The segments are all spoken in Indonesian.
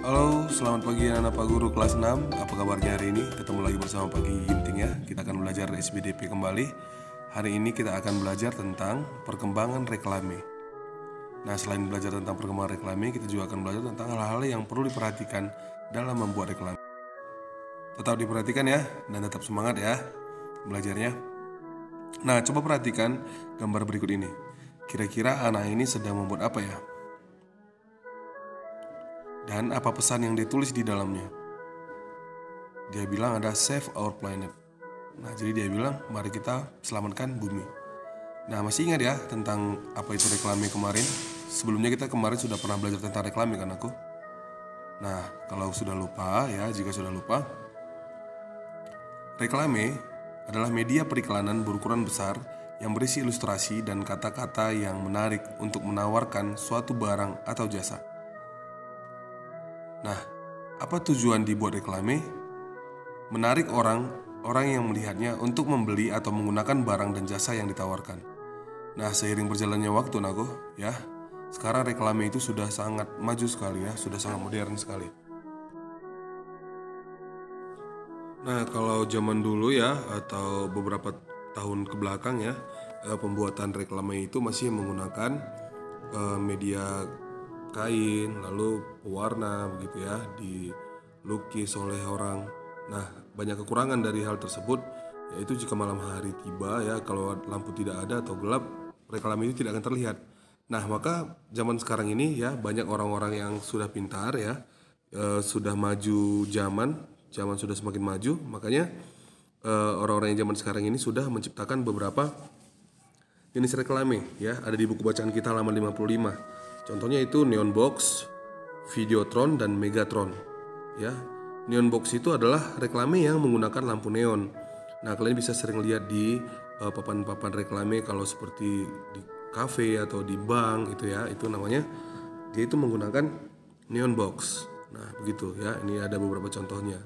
Halo, selamat pagi anak Pak Guru kelas 6. Apa kabarnya hari ini? Ketemu lagi bersama Pagi Ginting ya. Kita akan belajar SBDP kembali. Hari ini kita akan belajar tentang perkembangan reklame. Nah, selain belajar tentang perkembangan reklame, kita juga akan belajar tentang hal-hal yang perlu diperhatikan dalam membuat reklame. Tetap diperhatikan ya, dan tetap semangat ya belajarnya. Nah, coba perhatikan gambar berikut ini. Kira-kira anak ini sedang membuat apa ya? Dan apa pesan yang ditulis di dalamnya? Dia bilang ada save our planet. Nah, jadi dia bilang mari kita selamatkan bumi. Nah, masih ingat ya tentang apa itu reklame kemarin? Sebelumnya kita kemarin sudah pernah belajar tentang reklame kan aku? Nah, kalau sudah lupa ya, jika sudah lupa, reklame adalah media periklanan berukuran besar yang berisi ilustrasi dan kata-kata yang menarik untuk menawarkan suatu barang atau jasa. Nah, apa tujuan dibuat reklame? Menarik orang yang melihatnya untuk membeli atau menggunakan barang dan jasa yang ditawarkan. Nah, seiring berjalannya waktu Nago, ya, sekarang reklame itu sudah sangat maju sekali ya, sudah sangat modern sekali. Nah, kalau zaman dulu ya, atau beberapa tahun ke belakang ya, pembuatan reklame itu masih menggunakan media kain, lalu pewarna begitu ya, dilukis oleh orang. Nah, banyak kekurangan dari hal tersebut, yaitu jika malam hari tiba ya, kalau lampu tidak ada atau gelap, reklame itu tidak akan terlihat. Nah, maka zaman sekarang ini ya, banyak orang-orang yang sudah pintar ya, sudah maju zaman sudah semakin maju, makanya orang-orang yang zaman sekarang ini sudah menciptakan beberapa jenis reklame ya, ada di buku bacaan kita halaman 55. Contohnya itu Neon Box, Videotron, dan Megatron ya. Neon Box itu adalah reklame yang menggunakan lampu neon. Nah, kalian bisa sering lihat di papan-papan reklame kalau seperti di kafe atau di bank itu ya, itu namanya dia itu menggunakan neon box. Nah, begitu ya. Ini ada beberapa contohnya.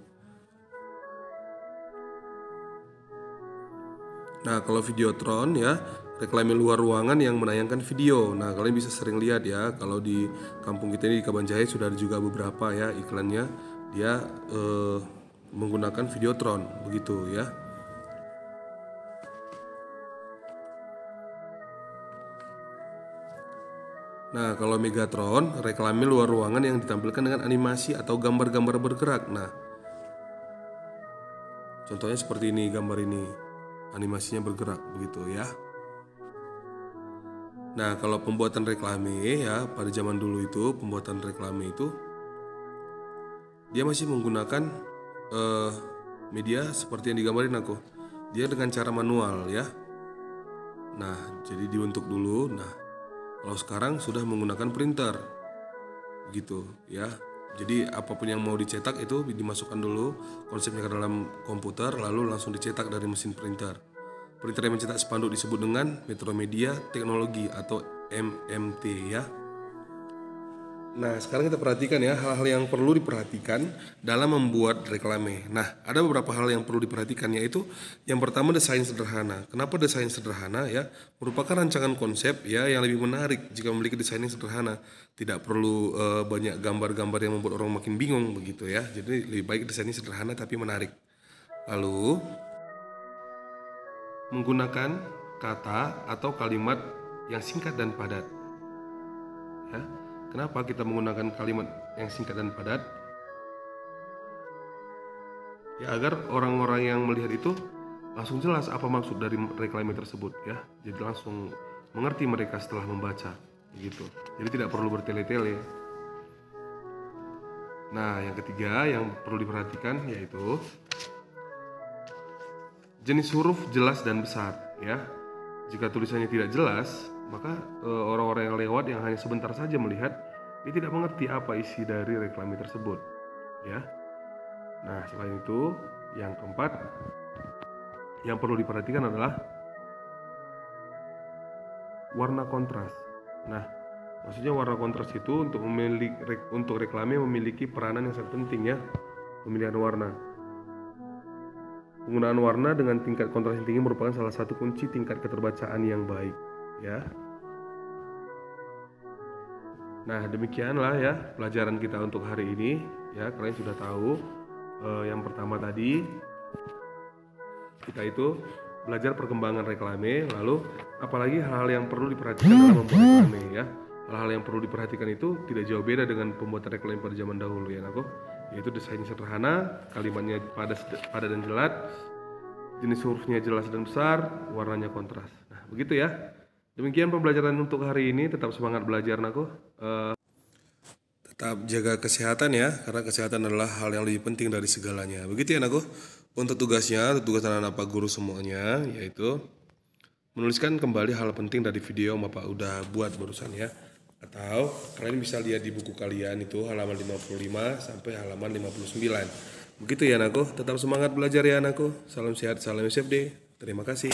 Nah, kalau Videotron ya, reklame luar ruangan yang menayangkan video. Nah, kalian bisa sering lihat ya, kalau di kampung kita ini di Kabanjahe sudah ada juga beberapa ya iklannya. Dia menggunakan Videotron, begitu ya. Nah, kalau Megatron, reklame luar ruangan yang ditampilkan dengan animasi atau gambar-gambar bergerak. Nah, contohnya seperti ini, gambar ini. Animasinya bergerak, begitu ya. Nah, kalau pembuatan reklame ya, pada zaman dulu itu pembuatan reklame itu dia masih menggunakan media seperti yang digambarin aku. Dia dengan cara manual ya. Nah, jadi dibentuk dulu. Nah, kalau sekarang sudah menggunakan printer, gitu ya. Jadi apapun yang mau dicetak itu dimasukkan dulu konsepnya ke dalam komputer, lalu langsung dicetak dari mesin printer. Printer yang mencetak spanduk disebut dengan Metromedia Teknologi atau MMT ya. Nah, sekarang kita perhatikan ya hal-hal yang perlu diperhatikan dalam membuat reklame. Nah, ada beberapa hal yang perlu diperhatikan, yaitu yang pertama desain sederhana. Kenapa desain sederhana ya? Merupakan rancangan konsep ya yang lebih menarik jika memiliki desain yang sederhana. Tidak perlu banyak gambar-gambar yang membuat orang makin bingung begitu ya. Jadi lebih baik desainnya sederhana tapi menarik. Lalu menggunakan kata atau kalimat yang singkat dan padat. Ya. Kenapa kita menggunakan kalimat yang singkat dan padat? Ya, agar orang-orang yang melihat itu langsung jelas apa maksud dari reklame tersebut ya. Jadi langsung mengerti mereka setelah membaca gitu. Jadi tidak perlu bertele-tele. Nah, yang ketiga yang perlu diperhatikan yaitu jenis huruf jelas dan besar ya. Jika tulisannya tidak jelas, maka orang-orang yang lewat yang hanya sebentar saja melihat, dia tidak mengerti apa isi dari reklame tersebut ya. Nah, selain itu yang keempat yang perlu diperhatikan adalah warna kontras. Nah, maksudnya warna kontras itu untuk reklame memiliki peranan yang sangat penting ya, pemilihan warna. Penggunaan warna dengan tingkat kontras yang tinggi merupakan salah satu kunci tingkat keterbacaan yang baik ya. Nah, demikianlah ya pelajaran kita untuk hari ini. Ya, kalian sudah tahu. Yang pertama tadi kita itu belajar perkembangan reklame, lalu apalagi hal-hal yang perlu diperhatikan dalam membuat reklame ya. Hal-hal yang perlu diperhatikan itu tidak jauh beda dengan pembuatan reklame pada zaman dahulu ya, Nako. Yaitu desain sederhana, kalimatnya padat dan jelas, jenis hurufnya jelas dan besar, warnanya kontras. Nah, begitu ya. Demikian pembelajaran untuk hari ini. Tetap semangat belajar, Nako. Tetap jaga kesehatan ya, karena kesehatan adalah hal yang lebih penting dari segalanya. Begitu ya, Nako. Untuk tugas anak-anak Pak Guru semuanya, yaitu menuliskan kembali hal penting dari video yang Bapak udah buat barusan ya. Atau kalian bisa lihat di buku kalian itu halaman 55 sampai halaman 59. Begitu ya, anakku. Tetap semangat belajar ya, anakku. Salam sehat, salam SFD. Terima kasih.